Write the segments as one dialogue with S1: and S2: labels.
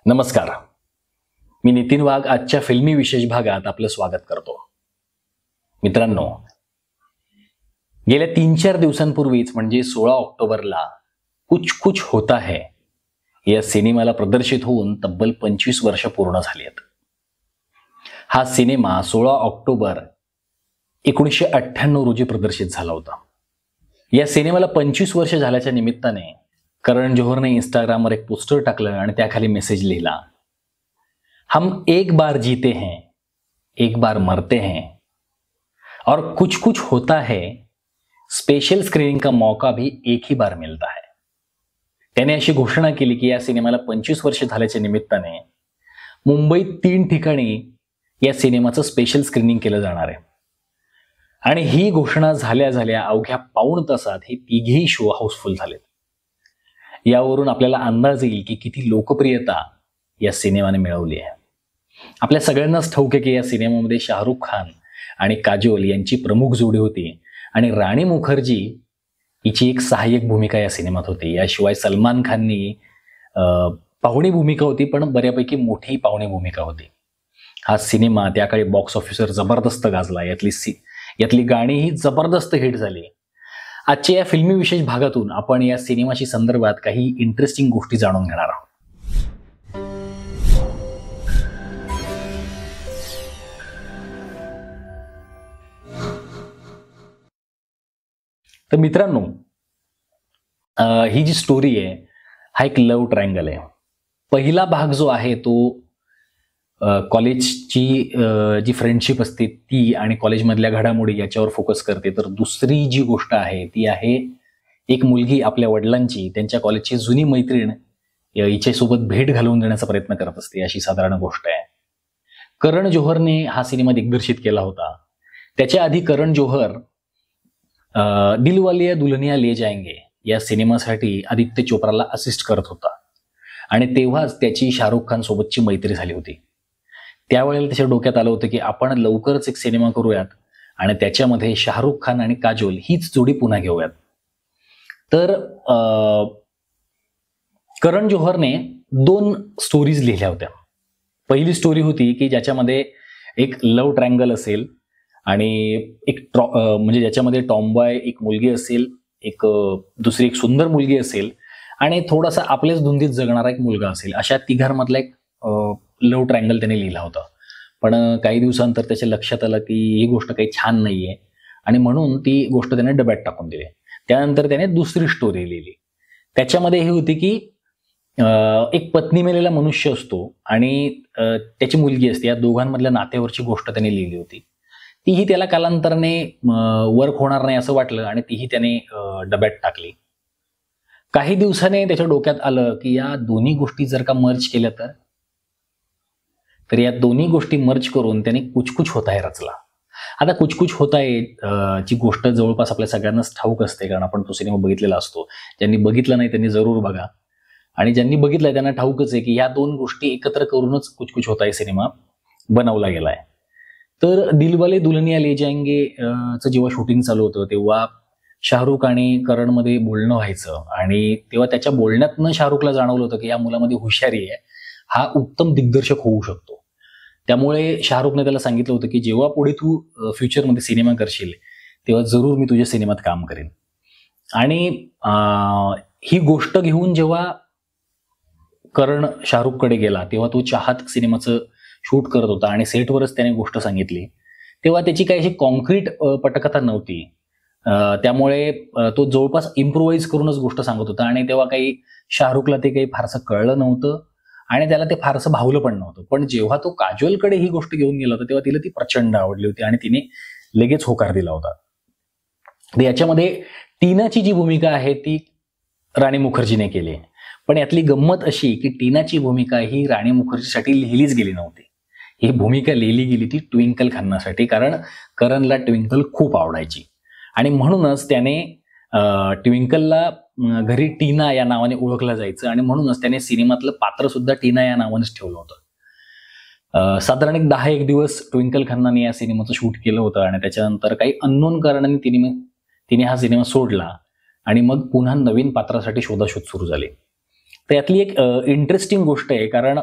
S1: नमस्कार. मी नितीन वाघ आजच्या फिल्मी विशेष भागात आपलं स्वागत करतो. मित्रांनो, गेल्या 3-4 दिवसांपूर्वीच म्हणजे 16 ऑक्टोबरला कुछ कुछ होता है या सिनेमाला प्रदर्शित होऊन तब्बल 25 वर्ष पूर्ण झाली आहेत. हा सिनेमा 16 ऑक्टोबर 1998 रोजी प्रदर्शित झाला होता. या सिनेमाला 25 वर्ष झाल्याच्या निमित्ताने करण जोहरने इंस्टाग्रामवर एक पोस्टर टाकलं आणि त्याखाली मेसेज लिहिला, हम एक बार जीते हैं, एक बार मरते हैं और कुछ कुछ होता है स्पेशल स्क्रीनिंग का मौका भी एक ही बार मिलता है. त्याने अशी घोषणा केली की या सिनेमाला 25 वर्ष झाल्याच्या निमित्ताने मुंबईत 3 ठिकाणी या सिनेमाचं स्पेशल स्क्रीनिंग केलं जाणार आहे. आणि ही घोषणा झाल्या झाल्या अवघ्या पाऊण तासात हे तिघेही शो हाऊसफुल झालेत. यावरून आपल्याला अंदाज येईल की किती लोकप्रियता या सिनेमाने मिळवली आहे. आपल्या सगळ्यांनाच ठाऊक आहे की या सिनेमामध्ये शाहरुख खान आणि काजोल यांची प्रमुख जोडी होती आणि राणी मुखर्जी हिची एक सहाय्यक भूमिका या सिनेमात होती. याशिवाय सलमान खाननी पाहुणी भूमिका होती, पण बऱ्यापैकी मोठी पाहुणी भूमिका होती. हा सिनेमा त्या काळी बॉक्स ऑफिसवर जबरदस्त गाजला. यातली गाणीही जबरदस्त हिट झाली. आजच्या या फिल्मी विशेष भागातून आपण या सिनेमाशी संदर्भात काही इंटरेस्टिंग गोष्टी जाणून घेणार आहोत. तर मित्रांनो, ही जी स्टोरी आहे हा एक लव्ह ट्रायंगल आहे. पहिला भाग जो आहे तो कॉलेजची जी फ्रेंडशिप असते ती आणि कॉलेजमधल्या घडामोडी याच्यावर फोकस करते. तर दुसरी जी गोष्ट आहे ती आहे एक मुलगी आपल्या वडिलांची त्यांच्या कॉलेजची जुनी मैत्रीण हिच्यासोबत भेट घालवून देण्याचा प्रयत्न करत असते, अशी साधारण गोष्ट आहे. करण जोहरने हा सिनेमा दिग्दर्शित केला होता. त्याच्या आधी करण जोहर दिलवाले दुल्हनिया ले जाएंगे या सिनेमासाठी आदित्य चोप्राला असिस्ट करत होता आणि तेव्हाच त्याची शाहरुख खान सोबतची मैत्री झाली होती. त्यावेळेला त्याच्या डोक्यात आलं होतं की आपण लवकरच एक सिनेमा करूयात आणि त्याच्यामध्ये शाहरुख खान आणि काजोल हीच जोडी पुन्हा घेऊयात. तर करण जोहरने 2 स्टोरीज लिहिल्या होत्या. पहिली स्टोरी होती की ज्याच्यामध्ये एक लव्ह ट्रायंगल असेल आणि एक म्हणजे ज्याच्यामध्ये टॉमबॉय एक मुलगी असेल, एक दुसरी एक सुंदर मुलगी असेल आणि थोडासा आपल्याच धुंदीत जगणारा एक मुलगा असेल. अशा तिघांमधला एक लव्ह ट्रायंगल त्याने लिहिला होता. पण काही दिवसांतर त्याच्या लक्षात आलं की ही गोष्ट काही छान नाहीये आणि म्हणून ती गोष्ट त्याने डब्यात टाकून दिली. त्यानंतर त्याने दुसरी स्टोरी लिहिली. त्याच्यामध्ये ही होती की एक पत्नी मेलेला मनुष्य असतो आणि त्याची मुलगी असते. या दोघांमधल्या नात्यावरची गोष्ट त्याने लिहिली होती. तीही त्याला कालांतराने वर्क होणार नाही असं वाटलं आणि तीही त्याने डब्यात टाकली. काही दिवसाने त्याच्या डोक्यात आलं की या दोन्ही गोष्टी जर का मर्ज केल्या तर या दोन्ही गोष्टी मर्ज करून त्याने कुछ कुछ होता है रचला. आता कुछ कुछ होता है ची गोष्ट जवळपास आपल्या सगळ्यांनाच ठाऊक असते, कारण आपण तो सिनेमा बघितलेला असतो. ज्यांनी बघितला नाही त्यांनी जरूर बघा आणि ज्यांनी बघितलाय त्यांना ठाऊकच आहे की या 2 गोष्टी एकत्र करूनच कुछ कुछ होता है सिनेमा बनवला गेलाय. तर दिलवाले दुल्हनिया ले जाएंगे चं जेव्हा शूटिंग चालू होतं तेव्हा शाहरुख आणि करणमध्ये बोलणं व्हायचं आणि तेव्हा त्याच्या बोलण्यातनं शाहरुखला जाणवलं होतं की या मुलामध्ये हुशारी आहे, हा उत्तम दिग्दर्शक होऊ शकतो. त्यामुळे शाहरुखने त्याला सांगितलं होतं की जेव्हा पुढे तू फ्युचरमध्ये सिनेमा करशील तेव्हा जरूर मी तुझ्या सिनेमात काम करेन. आणि ही गोष्ट घेऊन जेव्हा करण शाहरुखकडे गेला तेव्हा तो चाहत सिनेमाचं शूट करत होता आणि सेटवरच त्याने गोष्ट सांगितली. तेव्हा त्याची काही अशी कॉन्क्रीट पटकथा नव्हती, त्यामुळे तो जवळपास इम्प्रोवाइज करूनच गोष्ट सांगत होता आणि तेव्हा काही शाहरुखला ते काही फारसं कळलं नव्हतं आणि त्याला ते फारसं भावलं पण नव्हतं. पण जेव्हा तो काजोलकडे ही गोष्ट घेऊन गेला होता तेव्हा तिला ती प्रचंड आवडली होती आणि तिने लगेच होकार दिला होता. याच्यामध्ये टीनाची जी भूमिका आहे ती राणी मुखर्जीने केली आहे. पण यातली गंमत अशी की टीनाची भूमिका ही राणी मुखर्जीसाठी लिहिलीच गेली नव्हती. ही भूमिका लिहिली गेली ती ट्विंकल खन्नासाठी, कारण करणला ट्विंकल खूप आवडायची आणि म्हणूनच त्याने ट्विंकलला घरी टीना या नावाने ओळखलं जायचं आणि म्हणूनच त्याने सिनेमातलं पात्र सुद्धा टीना या नावानेच ठेवलं होतं. साधारण 10-1 दिवस ट्विंकल खन्नाने या सिनेमाचं शूट केलं होतं आणि त्याच्यानंतर काही अननोन कारणाने तिने हा सिनेमा सोडला आणि मग पुन्हा नवीन पात्रासाठी शोधाशोध सुरू झाली. तर यातली एक इंटरेस्टिंग गोष्ट आहे, कारण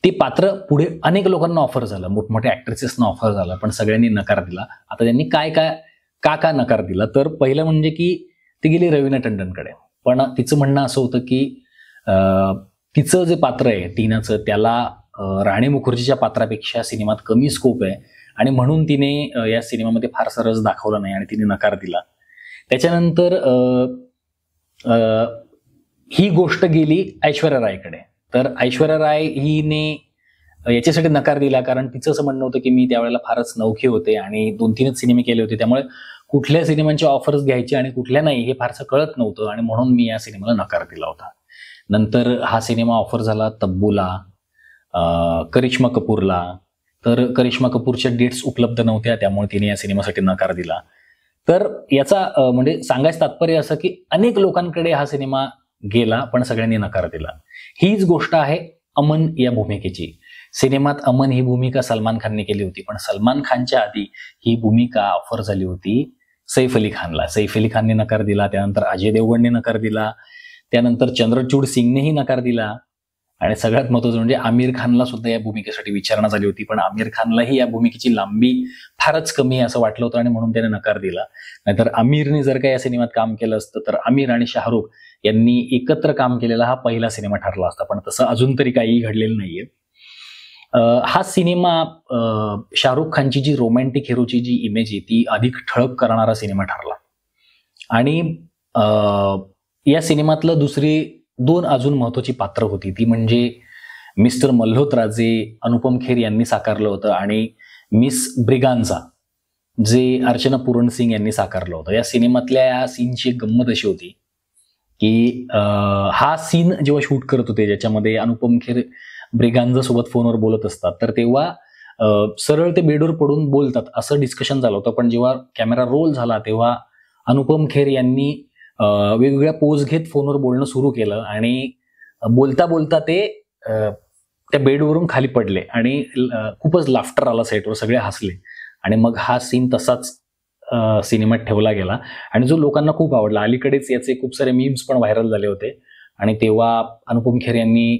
S1: ते पात्र पुढे अनेक लोकांना ऑफर झालं, मोठमोठ्या ऍक्ट्रेसेसना ऑफर झालं, पण सगळ्यांनी नकार दिला. आता त्यांनी काय का नकार दिला, तर पहिलं म्हणजे की ती गेली रवीना टंडनकडे. पण तिचं म्हणणं असं होतं की तिचं जे पात्र आहे टीनाचं, त्याला राणी मुखर्जीच्या पात्रापेक्षा सिनेमात कमी स्कोप आहे आणि म्हणून तिने या सिनेमामध्ये फारसा रस दाखवला नाही आणि तिने नकार दिला. त्याच्यानंतर ही गोष्ट गेली ऐश्वर्या रायकडे. तर ऐश्वर्या राय हिने याच्यासाठी नकार दिला कारण तिचं असं म्हणणं होतं की मी त्यावेळेला फारच नवखे होते आणि 2-3च सिनेमे केले होते, त्यामुळे कुठल्या सिनेमांचे ऑफर्स घ्यायचे आणि कुठल्या नाही हे फारसं कळत नव्हतं आणि म्हणून मी या सिनेमाला नकार दिला होता. नंतर हा सिनेमा ऑफर झाला तब्बूला, करिश्मा कपूरला. तर करिश्मा कपूरच्या डेट्स उपलब्ध नव्हत्या, त्यामुळे तिने या सिनेमासाठी नकार दिला. तर याचा म्हणजे सांगायचं तात्पर्य असं की अनेक लोकांकडे हा सिनेमा गेला पण सगळ्यांनी नकार दिला. हीच गोष्ट आहे अमन या भूमिकेची. सिनेमात अमन ही भूमिका सलमान खानने केली होती, पण सलमान खानच्या आधी ही भूमिका ऑफर झाली होती सैफ अली खानला. सैफ अली खानने नकार दिला, त्यानंतर अजय देवगणने नकार दिला, त्यानंतर चंद्रचूड सिंगनेही नकार दिला आणि सगळ्यात महत्त्वाचं म्हणजे आमिर खानला सुद्धा या भूमिकेसाठी विचारणा झाली होती, पण आमिर खानलाही या भूमिकेची लांबी फारच कमी आहे असं वाटलं होतं आणि म्हणून त्याने नकार दिला. नाहीतर आमिरने जर का या सिनेमात काम केलं असतं तर आमिर आणि शाहरुख यांनी एकत्र काम केलेला हा पहिला सिनेमा ठरला असता, पण तसं अजून तरी काही घडलेलं नाहीये. हा सिनेमा शाहरुख खानची जी रोमॅन्टिक हिरोची जी इमेज आहे ती अधिक ठळक करणारा सिनेमा ठरला. आणि या सिनेमातलं दुसरी 2 अजून महत्वाची पात्र होती, ती म्हणजे मिस्टर मल्होत्रा जे अनुपम खेर यांनी साकारलं होतं आणि मिस ब्रिगांझा जे अर्चना पूरण सिंग यांनी साकारलं होतं. या सिनेमातल्या या सीनची एक गंमत अशी होती की हा सीन जेव्हा शूट करत होते ज्याच्यामध्ये अनुपम खेर ब्रिगांझा सोबत फोनवर बोलत असतात, तर तेव्हा सरळ ते बेडवर पडून बोलतात असं डिस्कशन झालं होतं. पण जेव्हा कॅमेरा रोल झाला तेव्हा अनुपम खेर यांनी वेगवेगळ्या पोज घेत फोनवर बोलणं सुरू केलं आणि बोलता बोलता ते त्या बेडवरून खाली पडले आणि खूपच लाफ्टर आला सेटवर, सगळे हसले आणि मग हा सीन तसाच सिनेमात ठेवला गेला आणि जो लोकांना खूप आवडला. अलीकडेच याचे खूप सारे मीम्स पण व्हायरल झाले होते आणि तेव्हा अनुपम खेर यांनी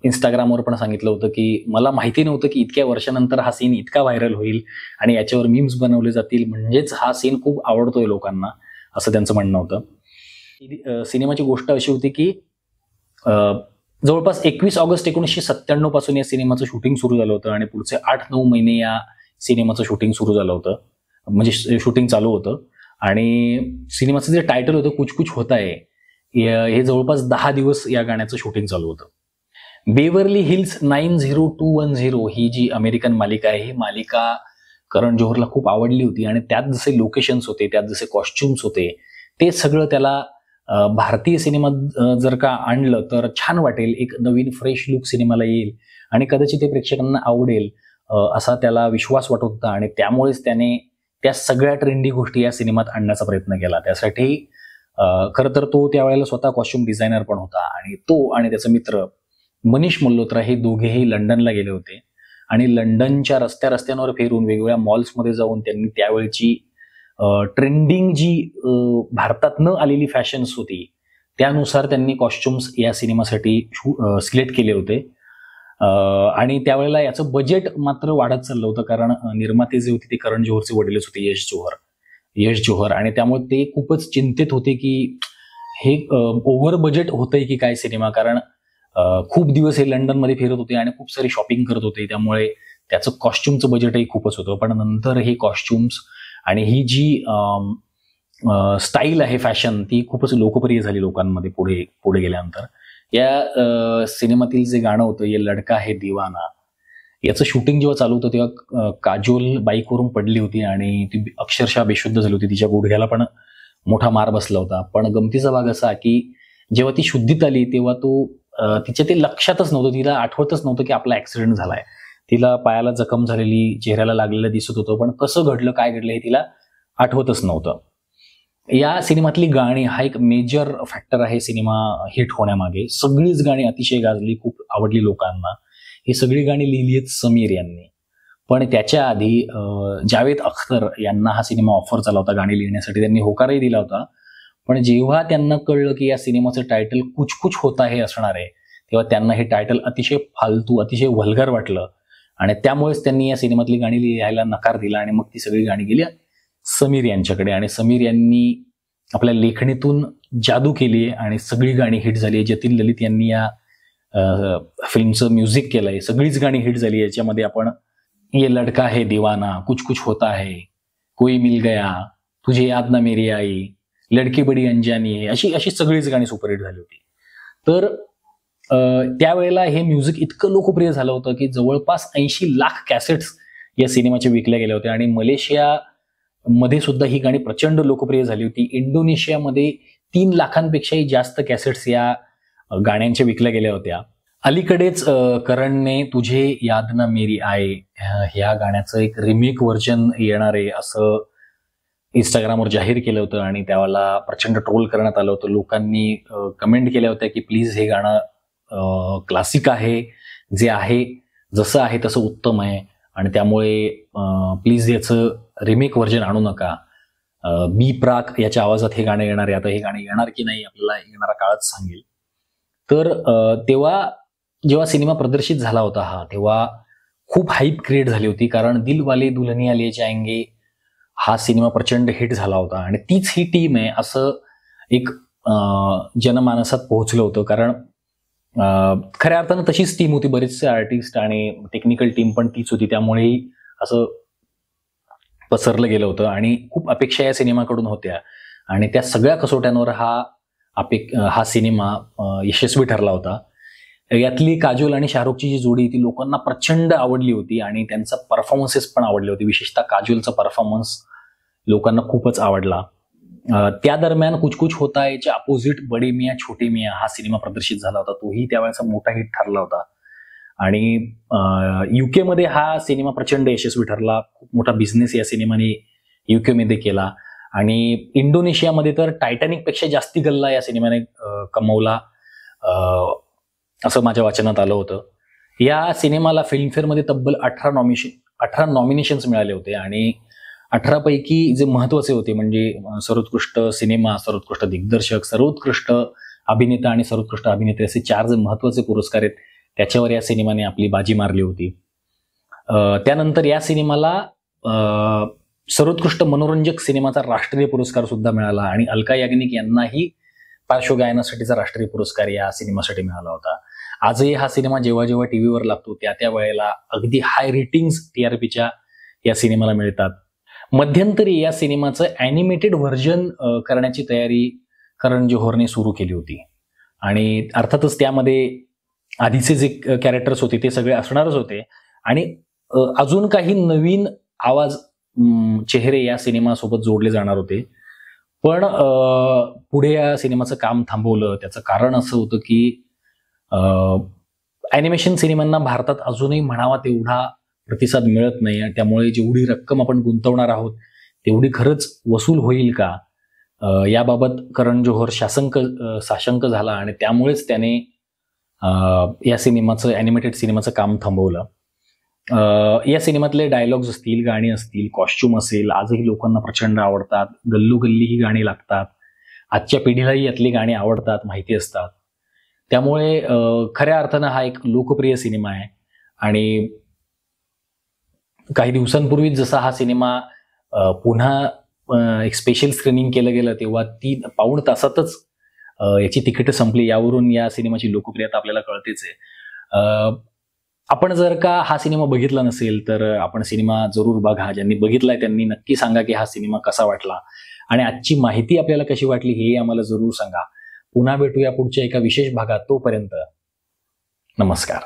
S1: इंस्टाग्रामवर पण सांगितलं होतं की मला माहिती नव्हतं की इतक्या वर्षानंतर हा सीन इतका व्हायरल होईल आणि याच्यावर मीम्स बनवले जातील, म्हणजेच हा सीन खूप आवडतोय लोकांना, असं त्यांचं म्हणणं होतं. सिनेमाची गोष्ट अशी होती की जवळपास 21 ऑगस्ट 1997 पासून या सिनेमाचं शूटिंग सुरू झालं होतं आणि पुढचे 8-9 महिने या सिनेमाचं शूटिंग सुरू झालं होतं, म्हणजे शूटिंग चालू होतं. आणि सिनेमाचं जे टायटल होतं कुछ कुछ होता है, हे जवळपास 10 दिवस या गाण्याचं शूटिंग चालू होतं. बेवर्ली हिल्स 90210 ही जी अमेरिकन मालिका आहे, ही मालिका करण जोहरला खूप आवडली होती आणि त्यात जसे लोकेशन्स होते, त्यात जसे कॉस्ट्युम्स होते, ते सगळं त्याला भारतीय सिनेमात जर का आणलं तर छान वाटेल, एक नवीन फ्रेश लुक सिनेमाला येईल आणि कदाचित ते प्रेक्षकांना आवडेल असा त्याला विश्वास वाटत होता आणि त्यामुळेच त्याने त्या सगळ्या ट्रेंडी गोष्टी या सिनेमात आणण्याचा प्रयत्न केला. त्यासाठी खरं तर तो त्यावेळेला स्वतः कॉस्ट्युम डिझायनर पण होता आणि तो आणि त्याचा मित्र मनीष मल्होत्रा हे दोघेही लंडनला गेले होते आणि लंडनच्या रस्त्यांवर फिरून वेगवेगळ्या मॉल्समध्ये जाऊन त्यांनी त्यावेळची ट्रेंडिंग जी भारतात न आलेली फॅशन्स होती त्यानुसार त्यांनी कॉस्ट्युम्स या सिनेमासाठी सिलेक्ट केले होते. आणि त्यावेळेला याचं बजेट मात्र वाढत चाललं होतं कारण निर्माते जे होते ते करण जोहरचे वडीलच होते, यश जोहर, आणि त्यामुळे ते खूपच चिंतित होते की हे ओव्हर बजेट होतंय की काय सिनेमा, कारण खूप दिवस हे लंडनमध्ये फिरत होते आणि खूप सारी शॉपिंग करत होते, त्यामुळे त्याचं कॉस्ट्युमचं बजेटही खूपच होतं. पण नंतर हे कॉस्ट्युम्स आणि ही जी स्टाईल आहे फॅशन ती खूपच लोकप्रिय झाली लोकांमध्ये पुढे गेल्यानंतर. या सिनेमातील जे गाणं होतं ये लडका है दीवाना, याचं शूटिंग जेव्हा चालू होतं तेव्हा काजोल बाईकवरून पडली होती आणि ती अक्षरशः बेशुद्ध झाली होती, तिच्या गुडघ्याला पण मोठा मार बसला होता. पण गमतीचा भाग असा की जेव्हा ती शुद्धीत आली तेव्हा तिच्या ते लक्षातच नव्हतं, तिला आठवतच नव्हतं की आपला ऍक्सिडेंट झालाय. तिला पायाला जखम झालेली, चेहऱ्याला लागलेलं दिसत होतं, पण कसं घडलं काय घडलं हे तिला आठवतच नव्हतं. या सिनेमातली गाणी हा एक मेजर फॅक्टर आहे सिनेमा हिट होण्यामागे. सगळीच गाणी अतिशय गाजली, खूप आवडली लोकांना. ही सगळी गाणी लिहिली आहेत समीर यांनी, पण त्याच्या आधी जावेद अख्तर यांना हा सिनेमा ऑफर झाला होता गाणी लिहिण्यासाठी, त्यांनी होकारही दिला होता. पण जेव्हा त्यांना कळलं की या सिनेमाचं टायटल कुछ कुछ होता है असणार आहे तेव्हा त्यांना हे टायटल अतिशय फालतू, अतिशय व्हल्गर वाटलं आणि त्यामुळेच त्यांनी या सिनेमातली गाणी लिहायला नकार दिला आणि मग ती सगळी गाणी गेली समीर यांच्याकडे आणि समीर यांनी आपल्या लेखणीतून जादू केली आणि सगळी गाणी हिट झाली. जतीन ललित यांनी या फिल्मचं म्युझिक केलंय, सगळीच गाणी हिट झाली. याच्यामध्ये आपण ये लडका है दीवाना, कुछ कुछ होता है, कोई मिल गया, तुझे याद ना मेरी आई, लडकी बडी अंजानी है, अशी अशी सगळीच गाणी सुपरहिट झाली होती. तर त्यावेळेला हे म्युझिक इतकं लोकप्रिय झालं होतं की जवळपास 80 लाख कॅसेट्स या सिनेमाचे विकल्या गेल्या होत्या आणि मलेशियामध्ये सुद्धा ही गाणी प्रचंड लोकप्रिय झाली होती. इंडोनेशियामध्ये 3 लाखांपेक्षाही जास्त कॅसेट्स या गाण्यांच्या विकल्या गेल्या होत्या. अलीकडेच करणने तुझे याद ना मेरी आय ह्या गाण्याचं एक रिमेक व्हर्जन येणार आहे असं इंस्टाग्रामवर जाहीर केलं होतं आणि त्यावेळेला प्रचंड ट्रोल करण्यात आलं होतं. लोकांनी कमेंट केल्या होत्या की प्लीज हे गाणं क्लासिक आहे, जे आहे जसं आहे तसं उत्तम आहे आणि त्यामुळे प्लीज याचं रिमेक व्हर्जन आणू नका. बी प्राक याच्या आवाजात हे गाणं येणार आहे. आता हे गाणं येणार की नाही आपल्याला येणारा काळच सांगेल. तर तेव्हा जेव्हा सिनेमा प्रदर्शित झाला होता तेव्हा खूप हाईप क्रिएट झाली होती कारण दिलवाले दुल्हनिया ले जाएंगे हा सिनेमा प्रचंड हिट झाला होता आणि तीच ही टीम आहे असं एक जनमानसात पोहोचलं होतं. कारण खऱ्या अर्थानं तशीच टीम होती, बरेचसे आर्टिस्ट आणि टेक्निकल टीम पण तीच होती, त्यामुळेही असं पसरलं गेलं होतं आणि खूप अपेक्षा या सिनेमाकडून होत्या आणि त्या सगळ्या कसोट्यांवर हा सिनेमा यशस्वी ठरला होता. यातली काजोल आणि शाहरुखची जी जोडी ती लोकांना प्रचंड आवडली होती आणि त्यांचा परफॉर्मन्सेस पण आवडले होते. विशेषतः काजोलचा परफॉर्मन्स लोकांना खूपच आवडला. त्या दरम्यान कुछ कुछ होता याच्या अपोजिट बडे मियां छोटे मियां हा सिनेमा प्रदर्शित झाला होता. तोही त्यावेळेचा मोठा हिट ठरला होता आणि युके मध्ये हा सिनेमा प्रचंड यशस्वी ठरला. खूप मोठा बिझनेस या सिनेमाने युके मध्ये केला आणि इंडोनेशियामध्ये तर टायटॅनिक पेक्षा जास्ती गल्ला या सिनेमाने कमवला असं माझ्या वाचनात आलं होतं. या सिनेमाला फिल्मफेअरमध्ये तब्बल 18 नॉमिनेशन्स मिळाले होते आणि 18 पैकी जे महत्वाचे होते म्हणजे सर्वोत्कृष्ट सिनेमा, सर्वोत्कृष्ट दिग्दर्शक, सर्वोत्कृष्ट अभिनेता आणि सर्वोत्कृष्ट अभिनेत्री असे 4 जे महत्वाचे पुरस्कार आहेत त्याच्यावर या सिनेमाने आपली बाजी मारली होती. त्यानंतर या सिनेमाला सर्वोत्कृष्ट मनोरंजक सिनेमाचा राष्ट्रीय पुरस्कार सुद्धा मिळाला आणि अलका याग्निक यांनाही पार्श्वगायनासाठीचा राष्ट्रीय पुरस्कार या सिनेमासाठी मिळाला होता. आजही हा सिनेमा जेव्हा जेव्हा टीव्हीवर लागतो त्या वेळेला अगदी हाय रेटिंग्स टीआरपीच्या या सिनेमाला मिळतात. मध्यंतरी या सिनेमाचं ॲनिमेटेड व्हर्जन करण्याची तयारी करण जोहरने सुरू केली होती आणि अर्थातच त्यामध्ये आधीचे जे कॅरेक्टर्स होते ते सगळे असणारच होते आणि अजून काही नवीन आवाज चेहरे या सिनेमासोबत जोडले जाणार होते. पण पुढे या सिनेमाचं काम थांबवलं. त्याचं कारण असं होतं की ॲनिमेशन सिनेमांना भारतात अजूनही म्हणावा तेवढा प्रतिसाद मिळत नाही आणि त्यामुळे जेवढी रक्कम आपण गुंतवणार आहोत तेवढी खरंच वसूल होईल का याबाबत करण जोहर साशंक झाला आणि त्यामुळेच त्याने या सिनेमाचं ॲनिमेटेड सिनेमाचं काम थांबवलं. या सिनेमातले डायलॉग्स असतील, गाणी असतील, कॉस्ट्युम असेल आजही लोकांना प्रचंड आवडतात. गल्लोगल्ली ही गाणी लागतात. आजच्या पिढीलाही यातली गाणी आवडतात, माहिती असतात. त्यामुळे खऱ्या अर्थानं हा एक लोकप्रिय सिनेमा आहे आणि काही दिवसांपूर्वीच जसा हा सिनेमा पुन्हा एक स्पेशल स्क्रीनिंग केलं गेलं तेव्हा 3 पाऊण तासातच याची तिकीटं संपली. यावरून या सिनेमाची लोकप्रियता आपल्याला कळतेच आहे. आपण जर का हा सिनेमा बघितला नसेल तर आपण सिनेमा जरूर बघा. ज्यांनी बघितलाय त्यांनी नक्की सांगा की हा सिनेमा कसा वाटला आणि आजची माहिती आपल्याला कशी वाटली हे आम्हाला जरूर सांगा. पुन्हा भेटूया पुढच्या एका विशेष भागात. तोपर्यंत नमस्कार.